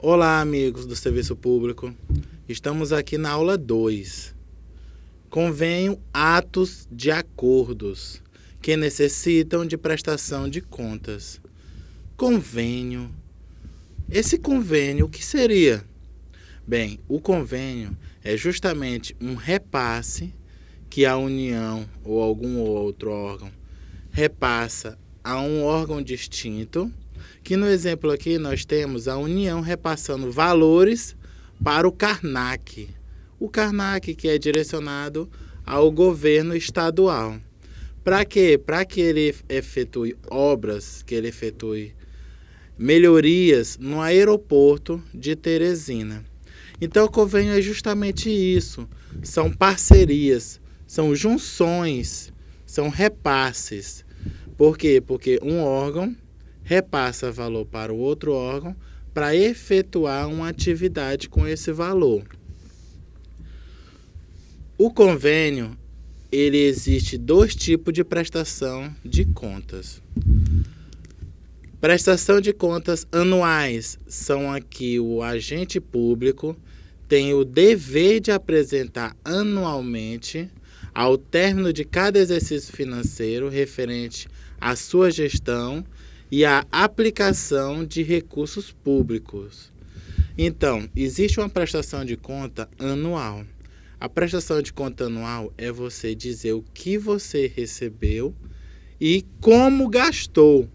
Olá, amigos do Serviço Público. Estamos aqui na aula 2. Convênio atos de acordos que necessitam de prestação de contas. Convênio. Esse convênio, o que seria? Bem, o convênio é justamente um repasse que a União ou algum outro órgão repassa a um órgão distinto, que no exemplo aqui nós temos a União repassando valores para o CARNAC. O CARNAC que é direcionado ao governo estadual. Para quê? Para que ele efetue obras, que ele efetue melhorias no aeroporto de Teresina. Então o convênio é justamente isso. São parcerias, são junções, são repasses. Por quê? Porque um órgão repassa valor para o outro órgão para efetuar uma atividade com esse valor. O convênio, ele existe dois tipos de prestação de contas. Prestação de contas anuais são aqui o agente público tem o dever de apresentar anualmente, ao término de cada exercício financeiro referente à sua gestão e à aplicação de recursos públicos. Então, existe uma prestação de conta anual. A prestação de conta anual é você dizer o que você recebeu e como gastou.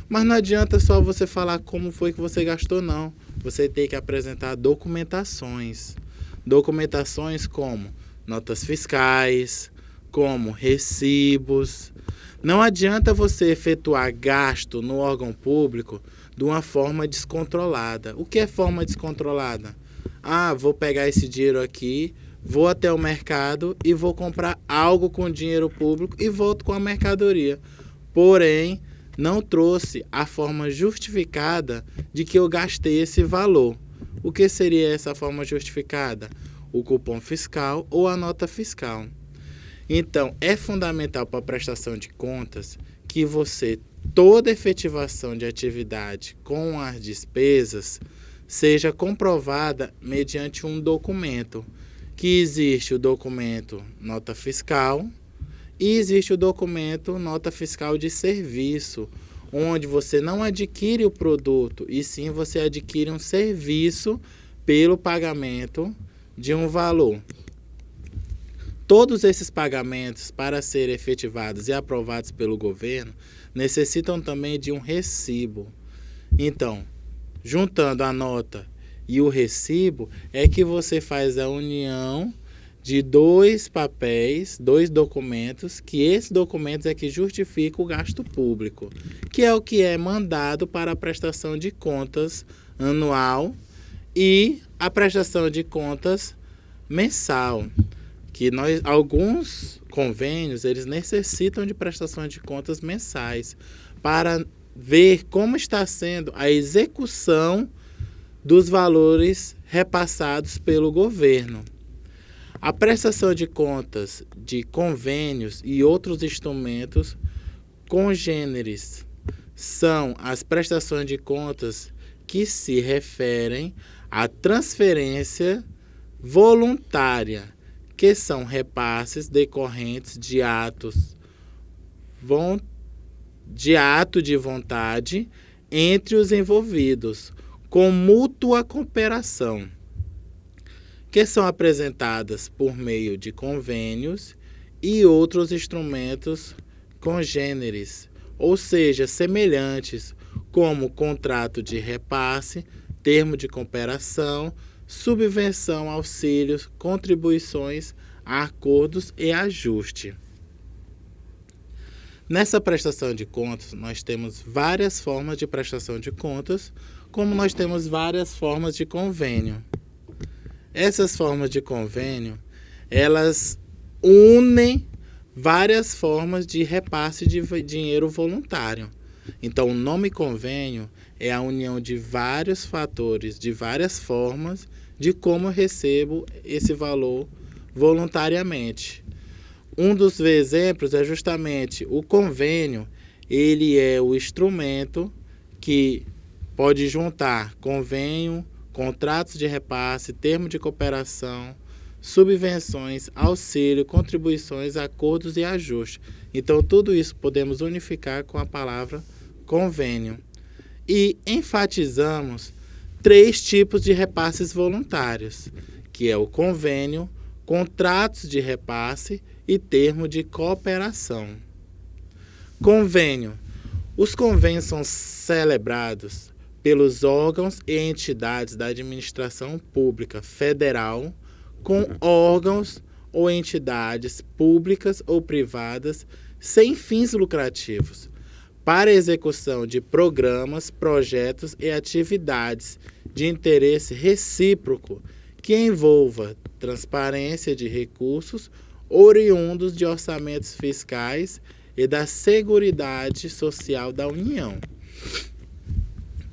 Mas não adianta só você falar como foi que você gastou, não. Você tem que apresentar documentações. Documentações como notas fiscais, como recibos. Não adianta você efetuar gasto no órgão público de uma forma descontrolada. O que é forma descontrolada? Vou pegar esse dinheiro aqui, vou até o mercado e vou comprar algo com dinheiro público e volto com a mercadoria. Porém, não trouxe a forma justificada de que eu gastei esse valor. O que seria essa forma justificada? O cupom fiscal ou a nota fiscal. Então, é fundamental para a prestação de contas que você, toda efetivação de atividade com as despesas, seja comprovada mediante um documento, que existe o documento nota fiscal e existe o documento nota fiscal de serviço, onde você não adquire o produto, e sim você adquire um serviço pelo pagamento de um valor. Todos esses pagamentos, para serem efetivados e aprovados pelo governo, necessitam também de um recibo. Então, juntando a nota e o recibo, é que você faz a união de dois papéis, dois documentos, que esses documentos é que justificam o gasto público, que é o que é mandado para a prestação de contas anual e a prestação de contas mensal, que alguns convênios eles necessitam de prestação de contas mensais para ver como está sendo a execução dos valores repassados pelo governo. A prestação de contas de convênios e outros instrumentos congêneres são as prestações de contas que se referem à transferência voluntária, que são repasses decorrentes de ato de vontade entre os envolvidos, com mútua cooperação, que são apresentadas por meio de convênios e outros instrumentos congêneres, ou seja, semelhantes, como contrato de repasse, termo de cooperação, subvenção, auxílios, contribuições, acordos e ajuste. Nessa prestação de contas, nós temos várias formas de prestação de contas, como nós temos várias formas de convênio. Essas formas de convênio, elas unem várias formas de repasse de dinheiro voluntário. Então, o nome convênio é a união de vários fatores, de várias formas de como eu recebo esse valor voluntariamente. Um dos exemplos é justamente o convênio. Ele é o instrumento que pode juntar convênio contratos de repasse, termo de cooperação, subvenções, auxílio, contribuições, acordos e ajustes. Então, tudo isso podemos unificar com a palavra convênio. E enfatizamos 3 tipos de repasses voluntários, que é o convênio, contratos de repasse e termo de cooperação. Convênio. Os convênios são celebrados pelos órgãos e entidades da administração pública federal com órgãos ou entidades públicas ou privadas sem fins lucrativos para a execução de programas, projetos e atividades de interesse recíproco que envolva transparência de recursos oriundos de orçamentos fiscais e da Seguridade Social da União.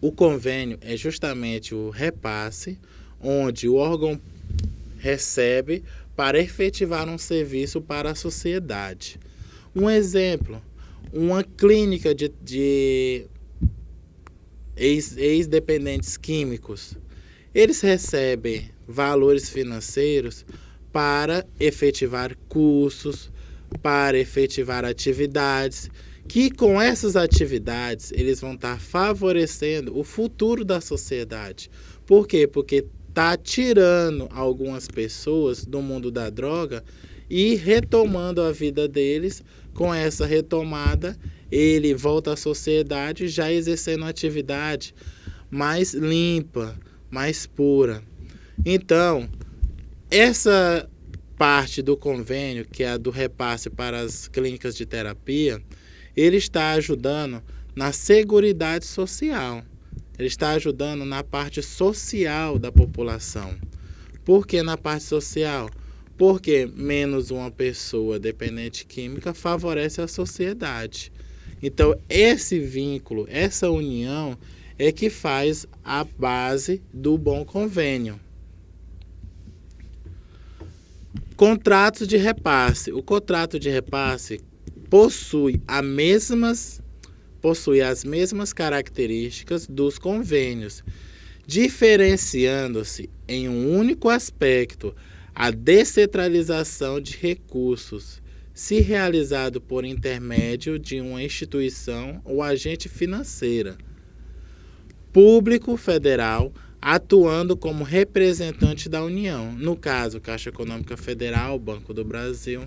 O convênio é justamente o repasse onde o órgão recebe para efetivar um serviço para a sociedade. Um exemplo, uma clínica de ex-dependentes químicos. Eles recebem valores financeiros para efetivar cursos, para efetivar atividades, que com essas atividades eles vão estar favorecendo o futuro da sociedade. Por quê? Porque está tirando algumas pessoas do mundo da droga e retomando a vida deles. Com essa retomada, ele volta à sociedade já exercendo atividade mais limpa, mais pura. Então, essa parte do convênio, que é a do repasse para as clínicas de terapia, ele está ajudando na seguridade social. Ele está ajudando na parte social da população. Por que na parte social? Porque menos uma pessoa dependente química favorece a sociedade. Então, esse vínculo, essa união é que faz a base do bom convênio. Contratos de repasse. O contrato de repasse possui as mesmas características dos convênios, diferenciando-se em um único aspecto, a descentralização de recursos, se realizado por intermédio de uma instituição ou agente financeira público federal, atuando como representante da União, no caso, Caixa Econômica Federal, Banco do Brasil.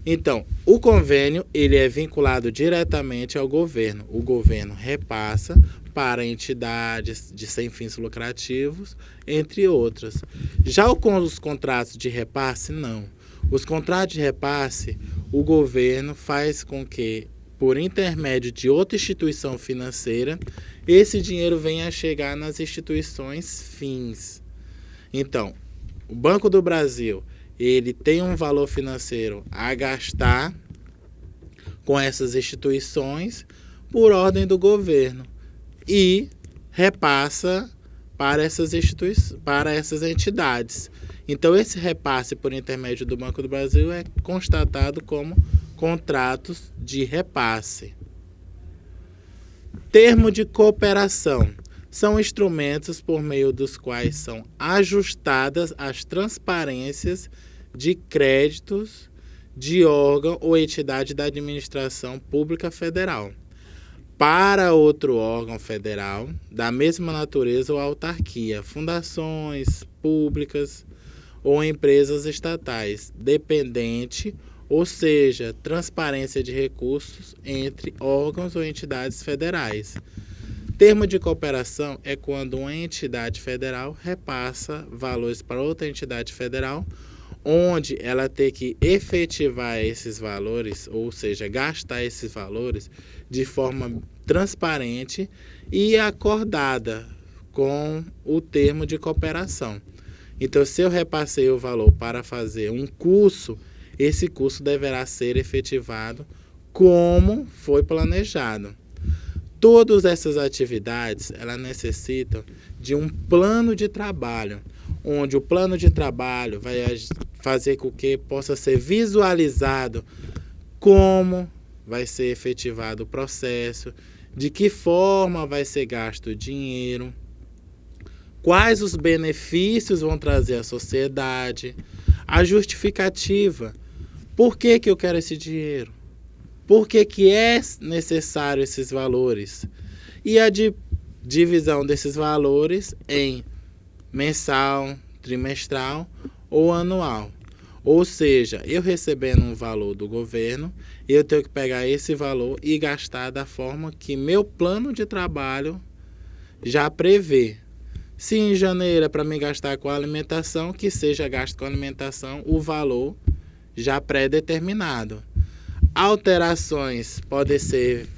Então, o convênio ele é vinculado diretamente ao governo. O governo repassa para entidades de sem fins lucrativos, entre outras. Já com os contratos de repasse, não. Os contratos de repasse, o governo faz com que, por intermédio de outra instituição financeira, esse dinheiro venha a chegar nas instituições fins. Então, o Banco do Brasil, ele tem um valor financeiro a gastar com essas instituições por ordem do governo e repassa para essas entidades. Então, esse repasse por intermédio do Banco do Brasil é constatado como contratos de repasse. Termo de cooperação. São instrumentos por meio dos quais são ajustadas as transparências de créditos de órgão ou entidade da administração pública federal para outro órgão federal da mesma natureza ou autarquia, fundações públicas ou empresas estatais, dependente, ou seja, transparência de recursos entre órgãos ou entidades federais. Termo de cooperação é quando uma entidade federal repassa valores para outra entidade federal, onde ela tem que efetivar esses valores, ou seja, gastar esses valores de forma transparente e acordada com o termo de cooperação. Então, se eu repassei o valor para fazer um curso, esse curso deverá ser efetivado como foi planejado. Todas essas atividades, elas necessitam de um plano de trabalho, onde o plano de trabalho vai fazer com que possa ser visualizado como vai ser efetivado o processo, de que forma vai ser gasto o dinheiro, quais os benefícios vão trazer à sociedade, a justificativa. Por que eu quero esse dinheiro? Por que é necessário esses valores? E a divisão desses valores em mensal, trimestral ou anual. Ou seja, eu recebendo um valor do governo, eu tenho que pegar esse valor e gastar da forma que meu plano de trabalho já prevê. Se em janeiro é para me gastar com alimentação, que seja gasto com alimentação o valor já pré-determinado. Alterações podem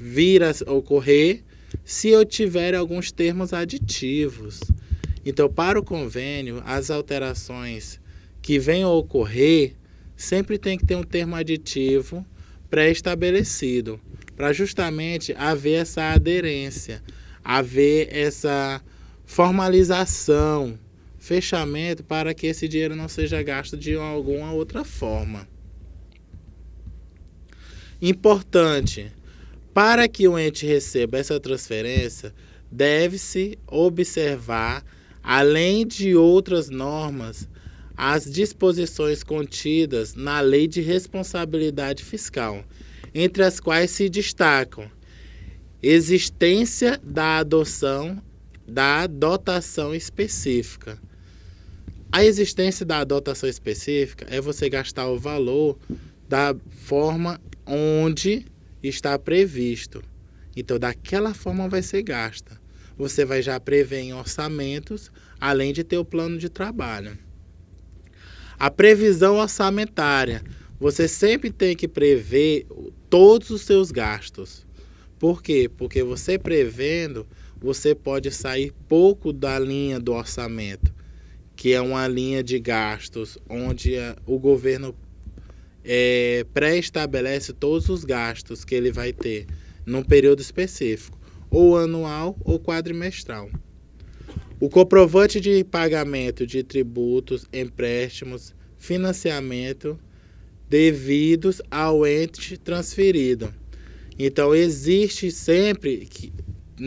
vir a ocorrer se eu tiver alguns termos aditivos. Então, para o convênio, as alterações que venham a ocorrer sempre tem que ter um termo aditivo pré-estabelecido, para justamente haver essa aderência, haver essa formalização, fechamento, para que esse dinheiro não seja gasto de alguma outra forma. Importante, para que o ente receba essa transferência, deve-se observar, além de outras normas, as disposições contidas na Lei de Responsabilidade Fiscal, entre as quais se destacam existência da adoção da dotação específica. A existência da dotação específica é você gastar o valor da forma onde está previsto. Então, daquela forma vai ser gasta. Você vai já prever em orçamentos, além de ter o plano de trabalho. A previsão orçamentária. Você sempre tem que prever todos os seus gastos. Por quê? Porque você prevendo, você pode sair pouco da linha do orçamento, que é uma linha de gastos onde o governo pré-estabelece todos os gastos que ele vai ter num período específico, ou anual ou quadrimestral. O comprovante de pagamento de tributos, empréstimos, financiamento devidos ao ente transferido. Então,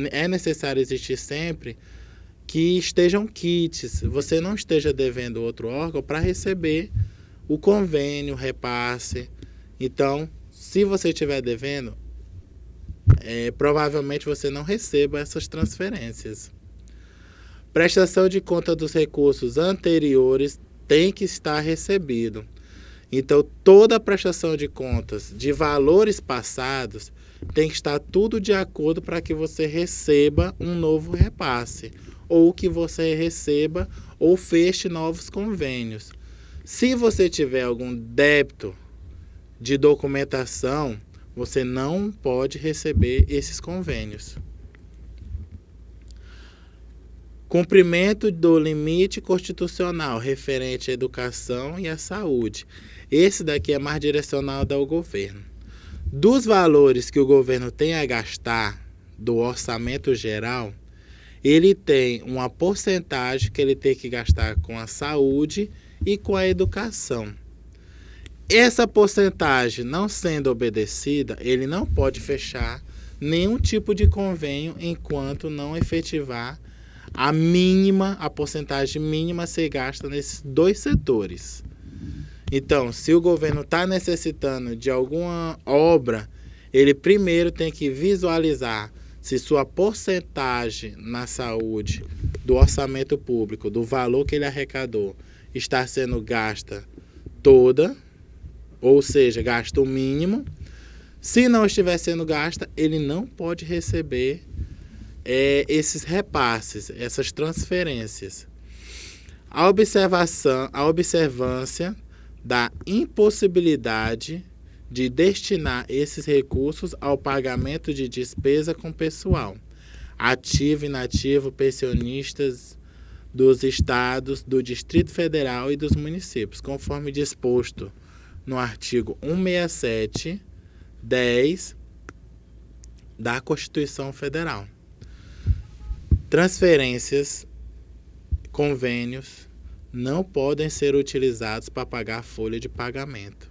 é necessário existir sempre que estejam kits. Você não esteja devendo outro órgão para receber o convênio, o repasse. Então, se você estiver devendo, provavelmente você não receba essas transferências. Prestação de conta dos recursos anteriores tem que estar recebido. Então, toda a prestação de contas de valores passados tem que estar tudo de acordo para que você receba um novo repasse, ou que você receba ou feche novos convênios. Se você tiver algum débito de documentação, você não pode receber esses convênios. Cumprimento do limite constitucional referente à educação e à saúde. Esse daqui é mais direcionado ao governo. Dos valores que o governo tem a gastar do orçamento geral, ele tem uma porcentagem que ele tem que gastar com a saúde e com a educação. Essa porcentagem não sendo obedecida, ele não pode fechar nenhum tipo de convênio enquanto não efetivar a porcentagem mínima a ser gasta nesses dois setores. Então, se o governo está necessitando de alguma obra, ele primeiro tem que visualizar se sua porcentagem na saúde do orçamento público, do valor que ele arrecadou, está sendo gasta toda, ou seja, gasta o mínimo. Se não estiver sendo gasta, ele não pode receber esses repasses, essas transferências. A observância da impossibilidade de destinar esses recursos ao pagamento de despesa com pessoal, ativo, inativo, pensionistas dos estados, do Distrito Federal e dos municípios, conforme disposto no artigo 167, 10 da Constituição Federal. Transferências, convênios, não podem ser utilizados para pagar folha de pagamento.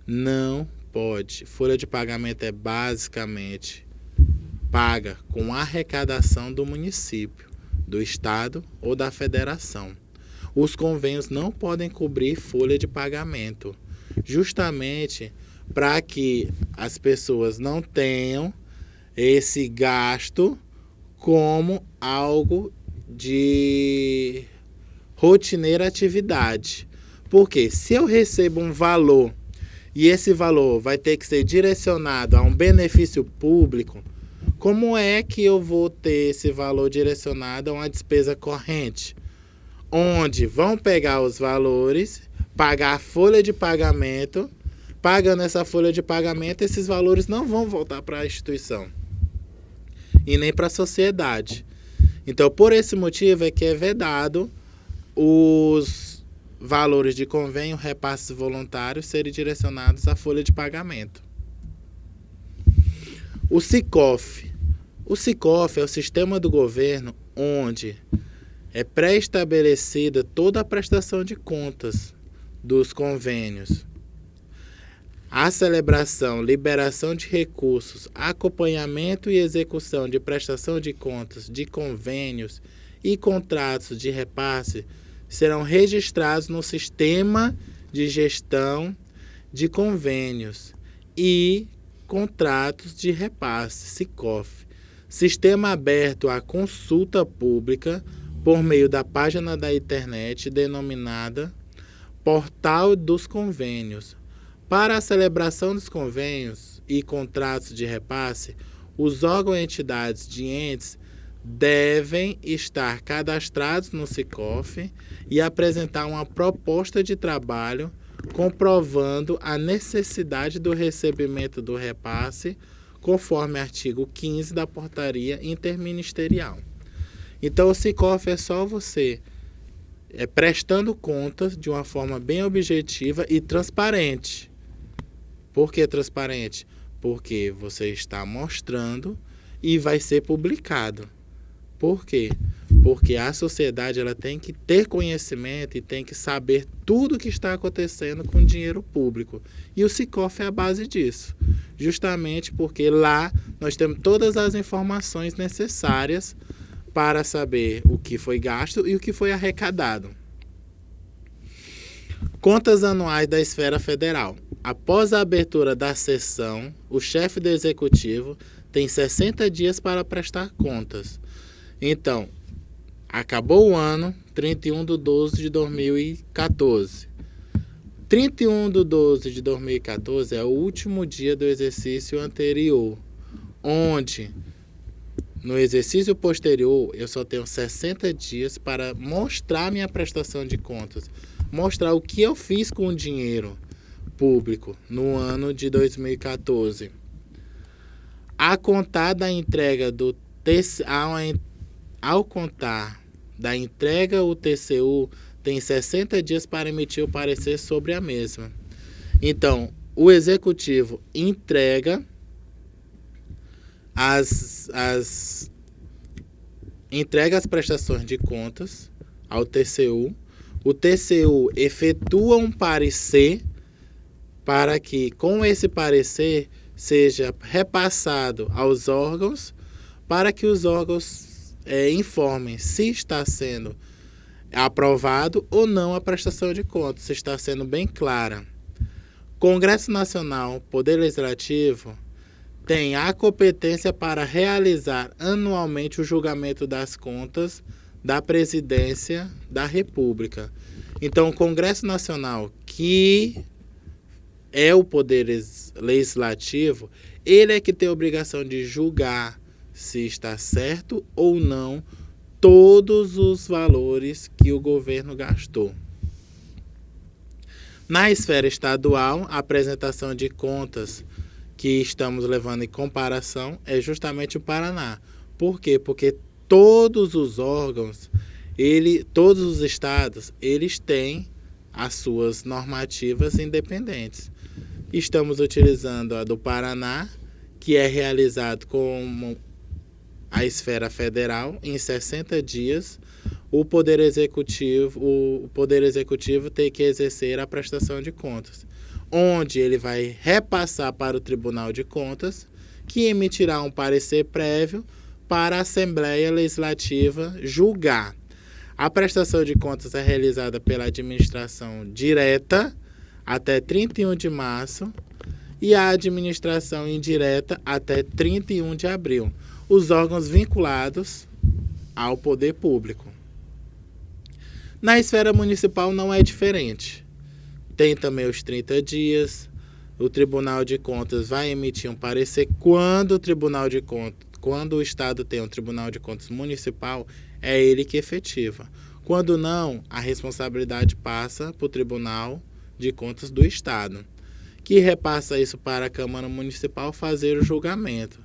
Não pode. Folha de pagamento é basicamente paga com arrecadação do município. do Estado ou da Federação. Os convênios não podem cobrir folha de pagamento, justamente para que as pessoas não tenham esse gasto como algo de rotineira atividade. Porque se eu recebo um valor e esse valor vai ter que ser direcionado a um benefício público, como é que eu vou ter esse valor direcionado a uma despesa corrente? Onde vão pegar os valores, pagar a folha de pagamento, pagando essa folha de pagamento, esses valores não vão voltar para a instituição e nem para a sociedade. Então, por esse motivo é que é vedado os valores de convênio, repasses voluntários serem direcionados à folha de pagamento. O SICOF. O SICOF é o sistema do governo onde é pré-estabelecida toda a prestação de contas dos convênios. A celebração, liberação de recursos, acompanhamento e execução de prestação de contas de convênios e contratos de repasse serão registrados no Sistema de Gestão de Convênios e Contratos de Repasse, SICOF. Sistema aberto à consulta pública por meio da página da internet denominada Portal dos Convênios. Para a celebração dos convênios e contratos de repasse, os órgãos e entidades de entes devem estar cadastrados no SICOF e apresentar uma proposta de trabalho comprovando a necessidade do recebimento do repasse, conforme artigo 15 da Portaria Interministerial. Então, o SICOF é só você prestando contas de uma forma bem objetiva e transparente. Por que transparente? Porque você está mostrando e vai ser publicado. Por quê? Porque a sociedade ela tem que ter conhecimento e tem que saber tudo o que está acontecendo com o dinheiro público. E o SICOF é a base disso. Justamente porque lá nós temos todas as informações necessárias para saber o que foi gasto e o que foi arrecadado. Contas anuais da esfera federal. Após a abertura da sessão, o chefe do executivo tem 60 dias para prestar contas. Então, acabou o ano, 31 de 12 de 2014. 31 de 12 de 2014 é o último dia do exercício anterior, onde no exercício posterior eu só tenho 60 dias para mostrar minha prestação de contas, mostrar o que eu fiz com o dinheiro público no ano de 2014. A contar da entrega do ao contar da entrega, o TCU tem 60 dias para emitir o parecer sobre a mesma. Então, o executivo entrega as prestações de contas ao TCU. O TCU efetua um parecer para que, com esse parecer, seja repassado aos órgãos para que os órgãos informem se está sendo aprovado ou não a prestação de contas, se está sendo bem clara. Congresso Nacional, Poder Legislativo, tem a competência para realizar anualmente o julgamento das contas da Presidência da República. Então, o Congresso Nacional, que é o Poder Legislativo, ele é que tem a obrigação de julgar se está certo ou não todos os valores que o governo gastou. Na esfera estadual, a apresentação de contas que estamos levando em comparação é justamente o Paraná. Por quê? Porque todos os órgãos, todos os estados, eles têm as suas normativas independentes. Estamos utilizando a do Paraná, que é realizado como a esfera federal em 60 dias. O Poder Executivo tem que exercer a prestação de contas, onde ele vai repassar para o Tribunal de Contas, que emitirá um parecer prévio para a Assembleia Legislativa julgar. A prestação de contas é realizada pela administração direta até 31 de março e a administração indireta até 31 de abril. Os órgãos vinculados ao poder público. Na esfera municipal não é diferente. Tem também os 30 dias. O Tribunal de Contas vai emitir um parecer quando o Estado tem um Tribunal de Contas municipal, é ele que efetiva. Quando não, a responsabilidade passa para o Tribunal de Contas do Estado, que repassa isso para a Câmara Municipal fazer o julgamento.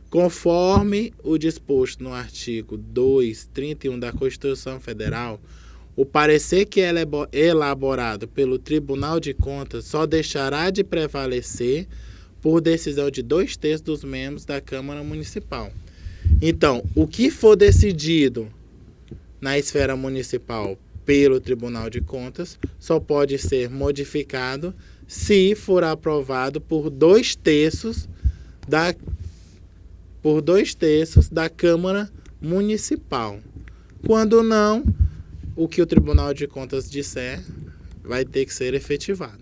Conforme o disposto no artigo 231 da Constituição Federal, o parecer que é elaborado pelo Tribunal de Contas só deixará de prevalecer por decisão de 2/3 dos membros da Câmara Municipal. Então, o que for decidido na esfera municipal pelo Tribunal de Contas só pode ser modificado se for aprovado por 2/3 da Câmara Municipal. Quando não, o que o Tribunal de Contas disser vai ter que ser efetivado.